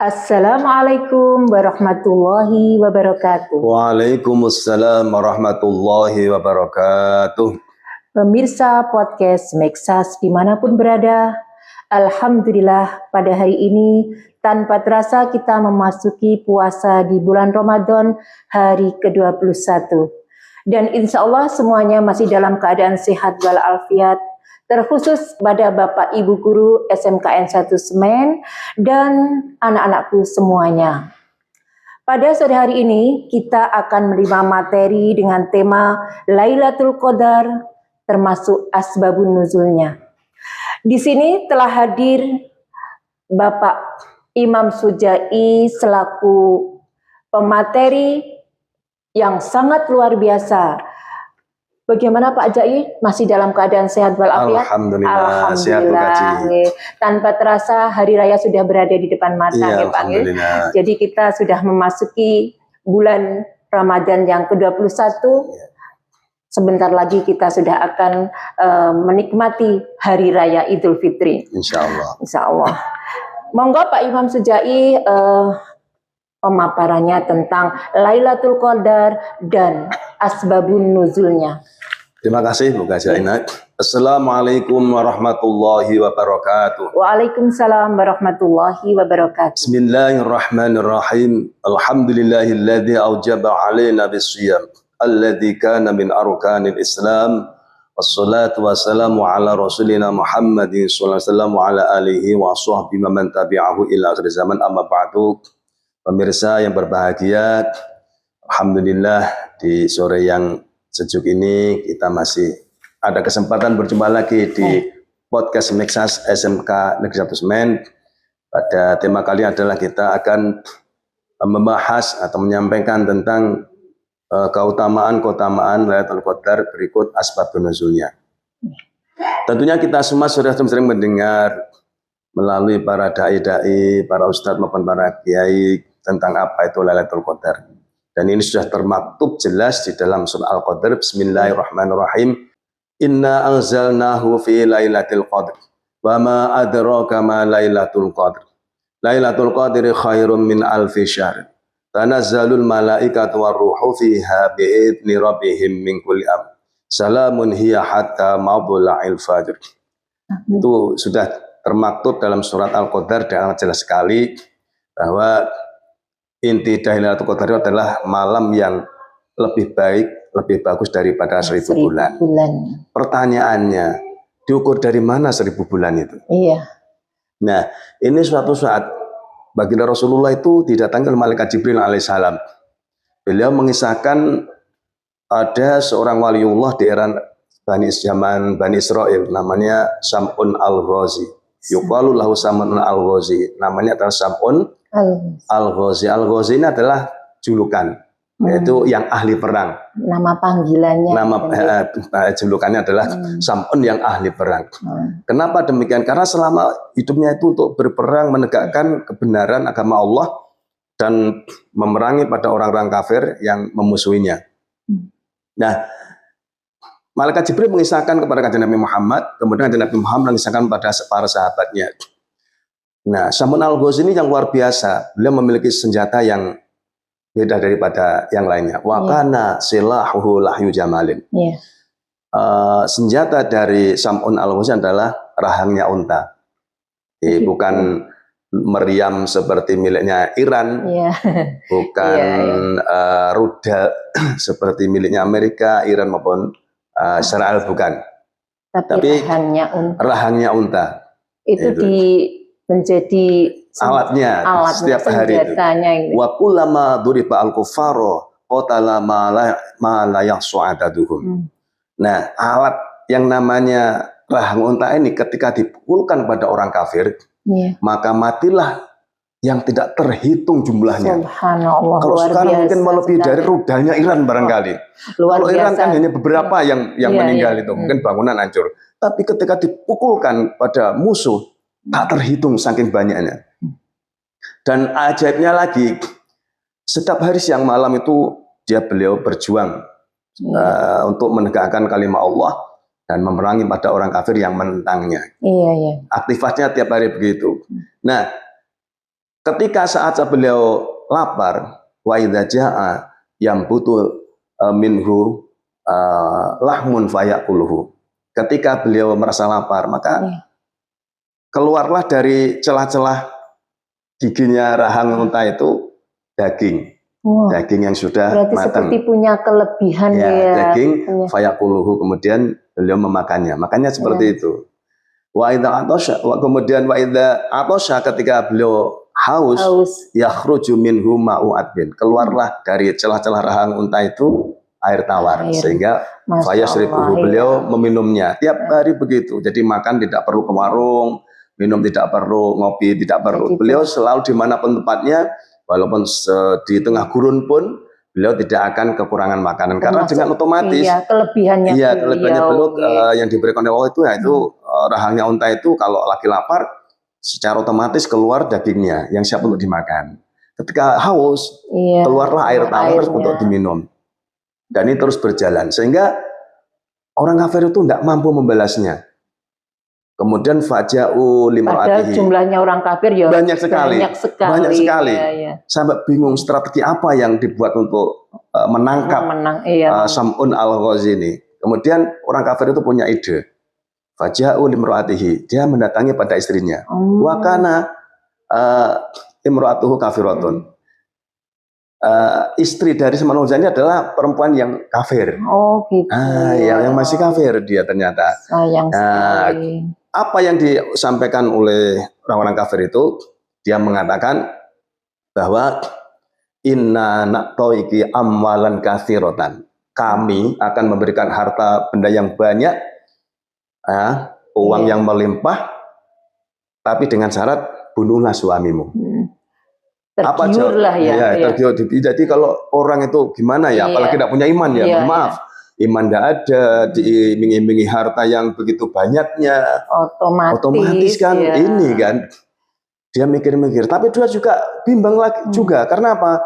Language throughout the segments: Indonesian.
Assalamualaikum warahmatullahi wabarakatuh. Waalaikumsalam warahmatullahi wabarakatuh. Pemirsa podcast Meksas dimanapun berada, alhamdulillah pada hari ini tanpa terasa kita memasuki puasa di bulan Ramadan hari ke-21. Dan insya Allah semuanya masih dalam keadaan sehat walafiat, terkhusus pada Bapak Ibu Guru SMKN 1 Semen dan anak-anakku semuanya. Pada sore hari ini kita akan menerima materi dengan tema Lailatul Qadar termasuk asbabun nuzulnya. Di sini telah hadir Bapak Imam Sujai selaku pemateri yang sangat luar biasa. Bagaimana Pak Jai? Masih dalam keadaan sehat walafiat? Alhamdulillah, sehat Bu Kaji. Tanpa terasa hari raya sudah berada di depan mata ya Pak. Jadi kita sudah memasuki bulan Ramadan yang ke-21. Sebentar lagi kita sudah akan menikmati hari raya Idul Fitri. Insya Allah. Insya Allah. Monggo Pak Imam Sujai pemaparannya tentang Lailatul Qadar dan asbabun nuzulnya. Terima kasih Bu Kajainat. Assalamualaikum warahmatullahi wabarakatuh. Waalaikumsalam warahmatullahi wabarakatuh. Bismillahirrahmanirrahim. Alhamdulillahilladzi aujaba alaina bisiyam alladzi kana min arkanil Islam. Wassalatu wassalamu ala rasulina Muhammadin sallallahu alaihi wasallam wa ala alihi wa sahbihi man tabi'ahu ila akhir zaman, amma ba'du. Pemirsa yang berbahagia, alhamdulillah di sore yang sejuk ini kita masih ada kesempatan berjumpa lagi di podcast Meksas SMK Negeri 1 Semen. Pada tema kali adalah kita akan membahas atau menyampaikan tentang keutamaan Lailatul Qadar berikut asbabun nuzulnya. Tentunya kita semua sudah sering mendengar melalui para dai-dai, para ustadz maupun para kiai tentang apa itu Lailatul Qadar. Dan ini sudah termaktub jelas di dalam surah Al-Qadar. Bismillahirrahmanirrahim. Inna anzalnahu fi lailatul qadr. Wa ma adraka ma lailatul qadr. Lailatul qadri khairum min alfi syahr. Tanazzalul malaikatu warruhu fiha bi'idni rabbihim min kulli amr. Salamun hiya hatta matla'il fajr. Itu sudah termaktub dalam surat Al-Qadar dengan jelas sekali bahwa inti dari Lailatul Qadar adalah malam yang lebih baik, lebih bagus daripada 1000 bulan. Pertanyaannya, diukur dari mana 1000 bulan itu? Iya. Nah, ini suatu saat baginda Rasulullah itu didatangi oleh malaikat Jibril alaihissalam. Beliau mengisahkan ada seorang waliullah di era zaman Bani Israel, namanya Sam'un al-Ghazi. Yuqalu lahu Sam'un al-Ghazi. Namanya adalah Sam'un Al-Ghazi. Al-Ghazi ini adalah julukan, yaitu yang ahli perang. Nama panggilannya. Julukannya adalah Sam'un yang ahli perang. Kenapa demikian? Karena selama hidupnya itu untuk berperang, menegakkan kebenaran agama Allah dan memerangi pada orang-orang kafir yang memusuhinya. Nah, malaikat Jibril mengisahkan kepada kanjeng Nabi Muhammad, kemudian kanjeng Nabi Muhammad mengisahkan pada para sahabatnya. Nah, Sam'un al-Ghazi ini yang luar biasa. Beliau memiliki senjata yang beda daripada yang lainnya. Wa kana silahuhu lahyu jamalin. Senjata dari Sam'un al-Ghazi adalah rahangnya unta. Bukan meriam seperti miliknya Iran, bukan rudal seperti miliknya Amerika, Iran maupun Israel, bukan. Tapi rahangnya unta. Itu menjadi alatnya setiap hari itu. Wa kullama duriba al-kuffaro qatala ma la yahsu'adaduhum. Nah, alat yang namanya rahang unta ini ketika dipukulkan pada orang kafir, maka matilah yang tidak terhitung jumlahnya. Subhanallah. Kalau sekarang mungkin melebihi dari rudalnya Iran barangkali. Kalau Iran kan hanya beberapa yang meninggal itu, mungkin bangunan hancur. Tapi ketika dipukulkan pada musuh, tak terhitung saking banyaknya. Dan ajaibnya lagi, setiap hari siang malam itu beliau berjuang untuk menegakkan kalimat Allah dan memerangi pada orang kafir yang menentangnya. Iya, iya. Aktivitasnya tiap hari begitu. Nah, ketika saat beliau lapar, wa idza jaa yang butuh minhu lahmun fayakuluhu. Ketika beliau merasa lapar, maka keluarlah dari celah-celah giginya rahang unta itu daging. Daging yang sudah berarti matang. Seperti punya kelebihan ya. Daging fayakuluhu, kemudian beliau memakannya. Makanya seperti itu. Wa idza atosha, kemudian wa idza atosha, ketika beliau haus, yakhruju minhu ma'u adbin. Keluarlah dari celah-celah rahang unta itu air tawar, sehingga fayasribuhu, beliau meminumnya. Tiap hari begitu. Jadi makan tidak perlu ke warung, minum tidak perlu, ngopi tidak perlu. Beliau selalu dimanapun tempatnya, walaupun di tengah gurun pun beliau tidak akan kekurangan makanan. Karena dengan otomatis kelebihannya beliau yang diberikan oleh Allah itu, yaitu rahangnya unta itu kalau lagi lapar, secara otomatis keluar dagingnya yang siap untuk dimakan. Ketika haus, keluarlah air tawar untuk diminum. Dan ini terus berjalan, sehingga orang kafir itu tidak mampu membalasnya. Kemudian faja'u limra'atihi. Jumlahnya orang kafir ya banyak sekali. Sampai bingung strategi apa yang dibuat untuk menangkap Sam'un al-Ghazi ini. Kemudian orang kafir itu punya ide. Faja'u limra'atihi. Dia mendatangi pada istrinya. Wa kana imra'atuhu kafiratun. Istri dari Sam'un al-Ghazi ini adalah perempuan yang kafir. Oh gitu. Yang masih kafir dia ternyata. Sayang sekali. Apa yang disampaikan oleh orang-orang kafir itu, dia mengatakan bahwa inna na'toiki amwalan katsiratan. Kami akan memberikan harta benda yang banyak, uang yang melimpah, tapi dengan syarat bunuhlah suamimu. Tergiur lah ya. Tergiur. Jadi kalau orang itu gimana ya, apalagi tidak punya iman ya, maaf. Iman tidak ada, diiming-imingi harta yang begitu banyaknya, otomatis kan ini kan, dia mikir-mikir. Tapi dia juga bimbang lagi juga, karena apa?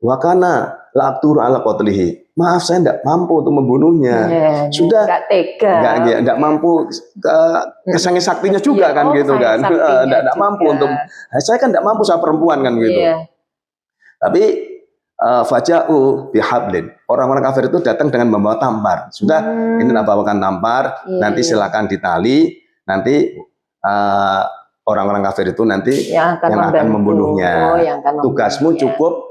Wakana la'abtur ala qatlihi. Maaf, saya tidak mampu untuk membunuhnya. Sudah nggak tega, nggak mampu kesangnya saktinya juga kan gitu kan, tidak mampu untuk. Saya kan tidak mampu, saya perempuan kan gitu. Tapi faja'u bihablin. Orang-orang kafir itu datang dengan membawa tampar. Sudah, ini bawakan tampar, nanti silakan ditali, nanti orang-orang kafir itu nanti yang akan membunuhnya. Tugasmu cukup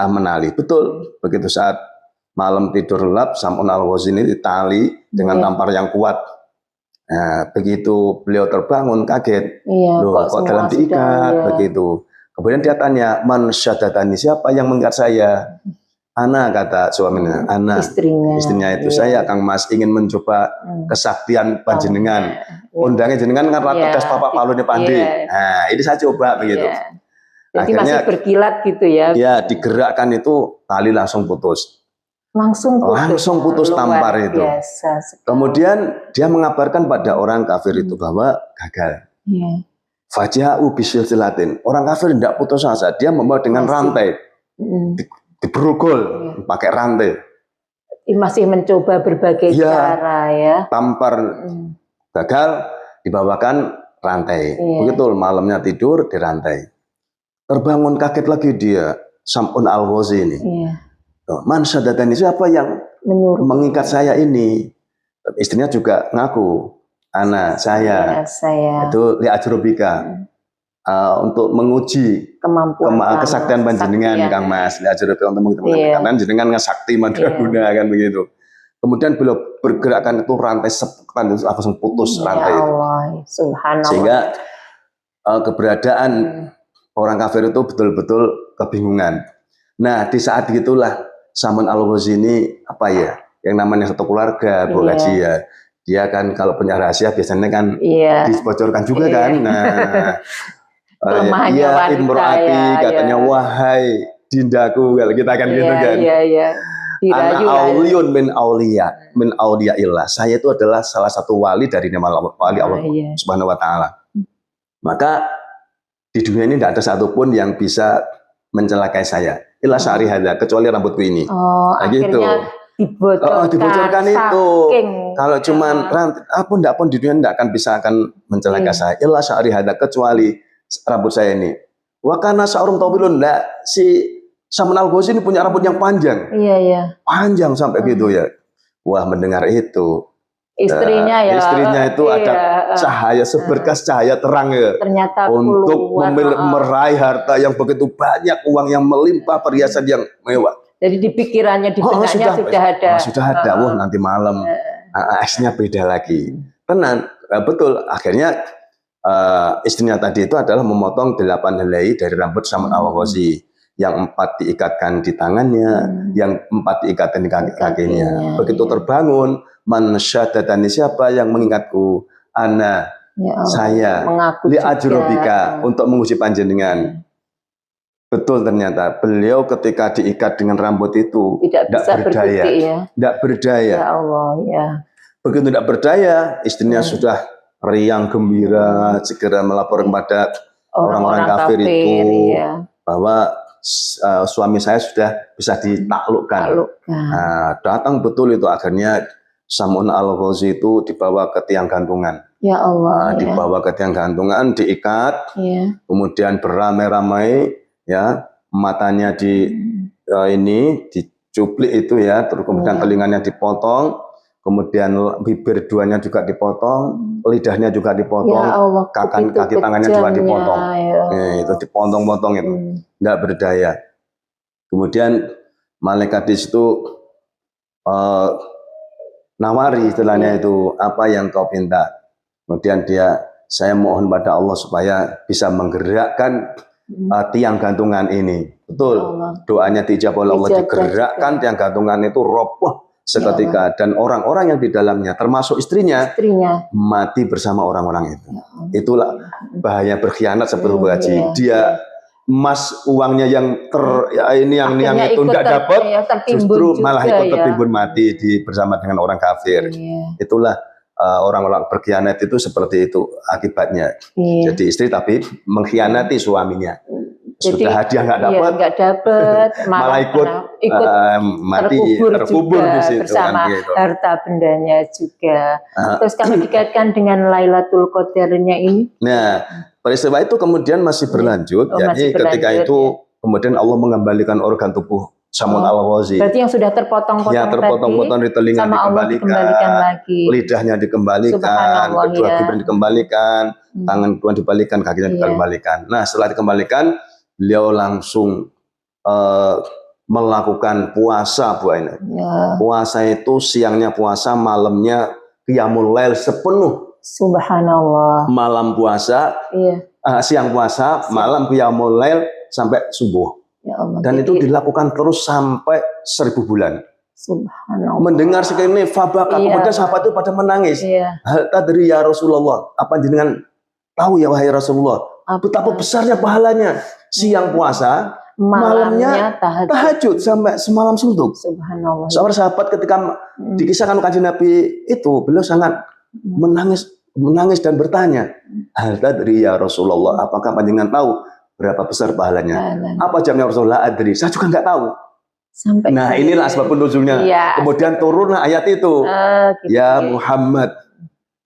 menali. Betul. Begitu saat malam tidur lelap, Sam'un al-Ghazi ini ditali dengan tampar yang kuat. Nah, begitu beliau terbangun kaget. Loh, kok dalam diikat begitu. Kemudian dia tanya, man syadatani, siapa yang mengikat saya? Ana, kata suaminya, Ana. Istrinya itu, saya Kang Mas ingin mencoba kesaktian panjenengan. Undangnya jenengan kan rata tes papa palune pandi. Nah, ini saya coba begitu. Jadi akhirnya, masih berkilat gitu ya. Ya, digerakkan itu, tali langsung putus. Langsung putus tampar itu. Kemudian dia mengabarkan pada orang kafir itu bahwa gagal. Faja'u bisilsilatin. Orang kafir tidak putus asa, dia membawa dengan rantai. Diberugul pakai rantai. Masih mencoba berbagai cara ya. Tampar gagal, dibawakan rantai. Begitu malamnya tidur di rantai. Terbangun kaget lagi dia, Sam'un al-Ghazi ini. Man syadatani, siapa yang mengikat saya ini? Istrinya juga ngaku. Ana, saya. Itu li'ajrobika. Untuk menguji kesaktian panjenengan, Kang Mas. Li'ajrobika untuk menguji karena jenengan ngesakti madraguna kan begitu. Kemudian beliau bergerakkan itu rantai sepekan itu langsung putus rantai itu. Sehingga keberadaan orang kafir itu betul-betul kebingungan. Nah, di saat gitulah Sam'un al-Ghazi ini apa ya? Yang namanya satu keluarga, Bu Haji ya. Dia kan kalau punya rahasia biasanya kan dibocorkan juga kan. Nah, ya imro'ati katanya wahai dindaku, kalau kita kan gitu kan. Ana auliyun min auliyaillah. Saya itu adalah salah satu wali dari nama wali Allah Subhanahu wa taala. Maka di dunia ini tidak ada satupun yang bisa mencelakai saya. Illa sya'ri hadza, kecuali rambutku ini. Akhirnya gitu. dibocorkan itu. saking, Kalau cuman ndak pun di dunia ndak akan bisa mencelakai saya. Illa sya'ri hada, kecuali rambut saya ini. Wa kana sya'rum tawilun, ndak, si Salman Al-Ghazi ini punya rambut yang panjang. Iya. Panjang sampai gitu ya. Wah, mendengar itu. Istrinya itu ada cahaya, seberkas cahaya terang ya. Ternyata untuk meraih harta yang begitu banyak, uang yang melimpah, perhiasan yang mewah. Jadi di pikirannya, di benaknya sudah ada. Sudah ada. Wah, nanti malam esnya beda lagi. Tenang, betul. Akhirnya istrinya tadi itu adalah memotong 8 helai dari rambut Salman Al-Ghazi. Yang 4 diikatkan di tangannya, yang 4 diikatkan di kakinya. Begitu terbangun, man syadadani, siapa yang mengingatku, ana, saya, li ajrobika, untuk menguji panjenengan. Betul, ternyata beliau ketika diikat dengan rambut itu tidak berdaya. Tidak berdaya. Ya Allah, ya. Begitu tidak berdaya, istrinya sudah riang gembira, segera melapor kepada orang-orang kafir itu bahwa suami saya sudah bisa ditaklukkan. Nah, datang betul itu, akhirnya Salman Al-Ghazi itu dibawa ke tiang gantungan. Ya Allah. Dibawa ke tiang gantungan, diikat, kemudian beramai-ramai, ya, matanya dicuplik itu ya, terus kemudian telinganya dipotong, kemudian bibir duanya juga dipotong, lidahnya juga dipotong, kaki tangannya juga dipotong. Itu dipotong-potong itu, tidak berdaya. Kemudian malaikat di situ nawari istilahnya itu, apa yang kau minta. Kemudian saya mohon pada Allah supaya bisa menggerakkan tiang gantungan ini. Betul, doanya dijawab oleh Allah, digerakkan tiang gantungan itu roboh seketika, dan orang-orang yang di dalamnya termasuk istrinya mati bersama orang-orang itu. Itulah bahaya berkhianat sebelum berhaji. Dia emas uangnya yang itu tidak dapat, justru malah ikut tertimbun mati bersama dengan orang kafir. Itulah orang-orang berkhianat itu seperti itu akibatnya. Jadi istri tapi mengkhianati suaminya. Sudah hadiah nggak dapat, malah ikut mati, terkubur di situ bersama harta bendanya juga. Terus kalau dikaitkan dengan Lailatul Qadarnya ini, nah, peristiwa itu kemudian masih berlanjut, yakni ketika itu kemudian Allah mengembalikan organ tubuh Salman Al-Ghazi. Berarti yang sudah terpotong-potong di telinga dikembalikan lagi, lidahnya dikembalikan, kedua bibir dikembalikan, tangan kedua dibalikan, kakinya dikembalikan. Nah, setelah dikembalikan, beliau langsung melakukan puasa, Bu Aina. Puasa itu siangnya puasa, malamnya qiyamul lail sepenuh. Subhanallah. Malam puasa, siang puasa, malam qiyamul lail sampai subuh. Ya Allah. Dan itu dilakukan terus sampai 1000 bulan. Subhanallah. Mendengar sekali fabaka, kemudian sahabat itu pada menangis. Hal tadri ya Rasulullah, apa jenengan tahu ya wahai Rasulullah, betapa besarnya pahalanya siang puasa, malamnya tahajud sampai semalam suntuk. Subhanallah. Seorang sahabat ketika dikisahkan Kanjeng Nabi itu, beliau sangat menangis dan bertanya, hal tadri ya Rasulullah, apakah panjenengan tahu berapa besar pahalanya? Apa jamnya Rasulullah? Adri, saya juga nggak tahu. Nah, inilah sebab nuzulnya. Kemudian turunlah ayat itu. Ya Muhammad,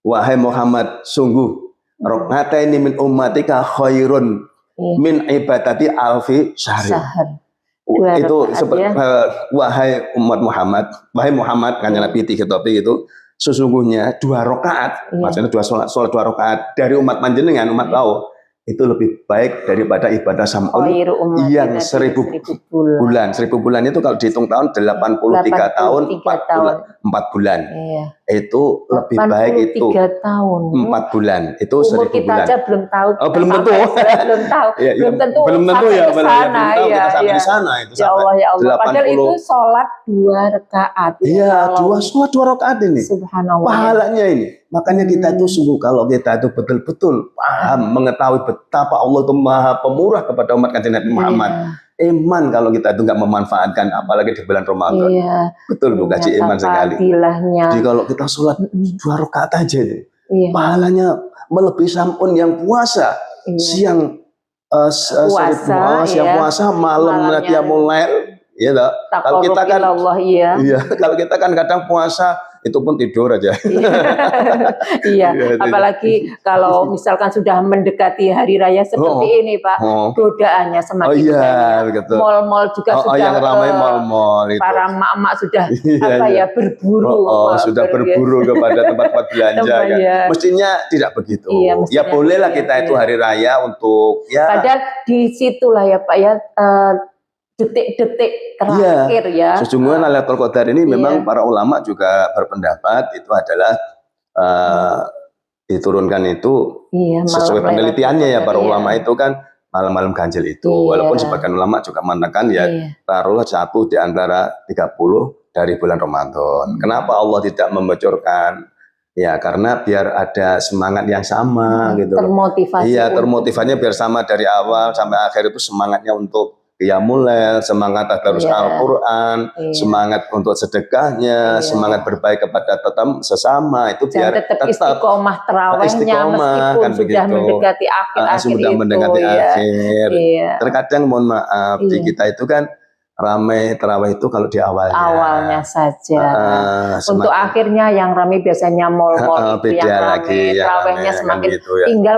wahai Muhammad, sungguh rakaataini min ummatika khairun min ibadati alfi syahri. Itu wahai umat Muhammad, wahai Muhammad, kan Nabi Titopi itu, sesungguhnya 2 rakaat, maksudnya sholat 2 rakaat dari umat panjenengan, umat kau, itu lebih baik daripada ibadah Sam'un yang 1000 bulan. 1000 bulan itu kalau dihitung tahun 83 tahun 4 bulan. Itu lebih baik itu 4 bulan. Itu 1000 kita bulan. Aja belum tahu. Belum tentu. Belum tahu. Belum tentu ya. Kita sampai di sana itu. Ya Allah, ya Allah. Padahal itu sholat 2 rakaat. Iya, 2 rakaat ini. Subhanallah. Pahalanya ini. Makanya kita itu sungguh, kalau kita itu betul-betul paham, mengetahui betapa Allah itu maha pemurah kepada umat Kanjeng Nabi Muhammad. Iman kalau kita itu nggak memanfaatkan, apalagi di bulan Ramadan. Betul, Bu, kasih iman sekali. Jadi kalau kita sholat 2 rakaat aja nih, pahalanya melebihi Sam'un yang puasa. Siang puasa, malam qiyamul lail, Iya tak? Kalau kita kan Allah, iya. Iya, kalau kita kan kadang puasa itu pun tidur aja. Iya, apalagi kalau misalkan sudah mendekati hari raya seperti ini Pak, godaannya semakin banyak. Mal-mal juga sudah yang ramai mal-mal itu. Para emak-emak sudah berburu. Sudah berburu kepada tempat-tempat belanja kan. Mestinya tidak begitu. Iya, ya bolehlah kita itu hari raya untuk Padahal di situlah ya Pak ya, detik-detik terakhir ya. Sesungguhnya Lailatul Qadar ini memang para ulama juga berpendapat itu adalah diturunkan itu sesuai penelitiannya ya para ulama itu kan malam-malam ganjil itu. Walaupun sebagian ulama juga mengatakan taruhlah satu di antara 30 dari bulan Ramadan. Kenapa Allah tidak membocorkan? Ya karena biar ada semangat yang sama gitu. Termotivasi. Iya, termotivasinya biar sama dari awal sampai akhir itu semangatnya untuk qiyamul lail, semangat tadarus Al-Qur'an, semangat untuk sedekahnya, semangat berbaik kepada tetap sesama itu biar tetap istiqomah terawihnya meskipun kan sudah mendekati akhir-akhir sudah mendekati akhir. Terkadang mohon maaf di kita itu kan ramai terawih itu kalau di awalnya saja. Untuk akhirnya yang ramai biasanya mal-mal itu yang ramai, terawihnya semakin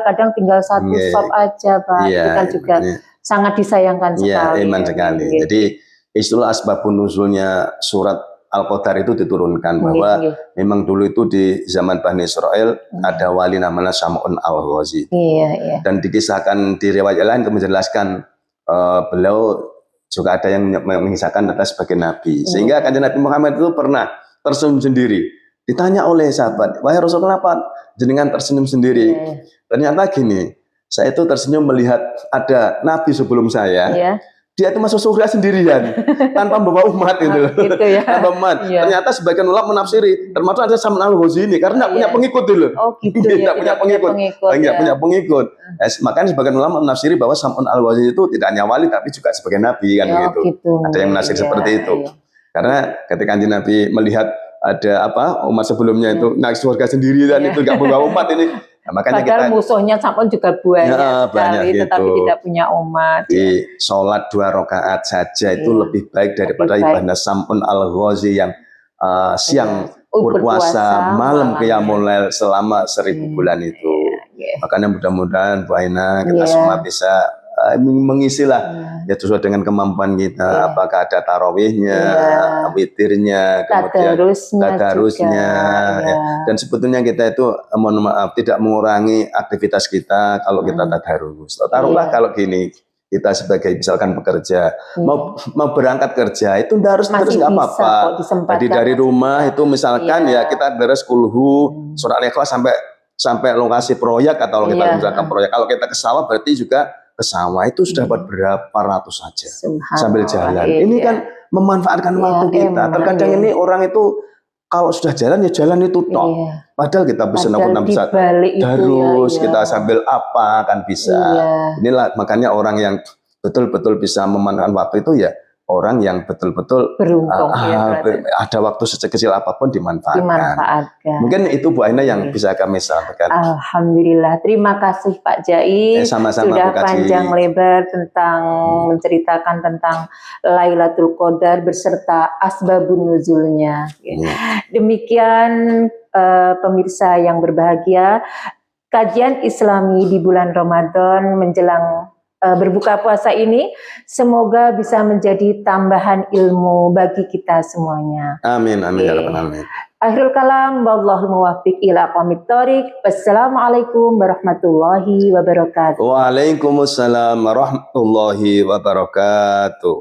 kan tinggal satu shop aja Pak. Itu kan juga sangat disayangkan sekali. Iman sekali. Jadi istilah asbabun nuzulnya surat Al-Qadar itu diturunkan bahwa memang dulu itu di zaman Bani Israel ada wali namanya Sam'un al-Ghazi. Dan dikisahkan di riwayat lain menjelaskan beliau juga ada yang mengisahkan adalah sebagai nabi. Sehingga kanjeng Nabi Muhammad itu pernah tersenyum sendiri. Ditanya oleh sahabat, "Wahai Rasulullah, kenapa jenengan tersenyum sendiri?" Ternyata gini, saya itu tersenyum melihat ada nabi sebelum saya. Dia itu masuk surga sendirian tanpa membawa umat itu. Tanpa umat. Ternyata sebagian ulama menafsiri termasuk ada Sam'un al-Ghazi ini karena tidak punya pengikut dulu. Tidak punya pengikut. Makanya sebagian ulama menafsiri bahwa Sam'un al-Ghazi itu tidak hanya wali tapi juga sebagai nabi kan begitu. Ada yang menafsir seperti itu. Karena ketika Nabi melihat ada umat sebelumnya itu naik surga sendiri dan itu nggak membawa umat ini. Nah, makanya padahal kita musuhnya Sam'un juga banyak sekali, tetapi tidak punya umat. Di sholat 2 rakaat saja itu lebih baik daripada ibadah Sam'un al-Ghazi yang siang berpuasa, malam qiyamul lail selama 1000 bulan itu. Makanya mudah-mudahan Bu Aina kita semua bisa mengisilah ya sesuai dengan kemampuan kita. Apakah ada tarawihnya, witirnya, kemudian tadarusnya dan sebetulnya kita itu mohon maaf tidak mengurangi aktivitas kita kalau kita tadarus. Taruhlah kalau gini kita sebagai misalkan pekerja mau berangkat kerja itu harus terus nggak apa-apa. Jadi dari rumah itu misalkan ya kita beres kulhu surat Al-Ikhlas sampai lokasi proyek atau kita misalkan proyek. Kalau kita ke sawah berarti juga ke sawah itu sudah dapat berapa ratus saja sambil jalan. Ini kan memanfaatkan waktu kita. Terkadang ini orang itu kalau sudah jalan ya jalan itu tok. Padahal kita bisa bisa terus kita sambil apa kan bisa. Inilah makanya orang yang betul-betul bisa memanfaatkan waktu itu ya orang yang betul-betul beruntung ada waktu sekecil apapun dimanfaatkan. Mungkin itu Bu Aina yang bisa kami sampaikan. Alhamdulillah, terima kasih Pak Jai. Sama-sama, sudah panjang lebar tentang menceritakan tentang Lailatul Qadar beserta asbabun nuzulnya. Demikian pemirsa yang berbahagia, kajian Islami di bulan Ramadan menjelang berbuka puasa ini semoga bisa menjadi tambahan ilmu bagi kita semuanya. Amin amin ya rabbal alamin. Akhirul kalam, wallahul muwaffiq ila aqwamit thoriq. Wassalamualaikum warahmatullahi wabarakatuh. Waalaikumsalam warahmatullahi wabarakatuh.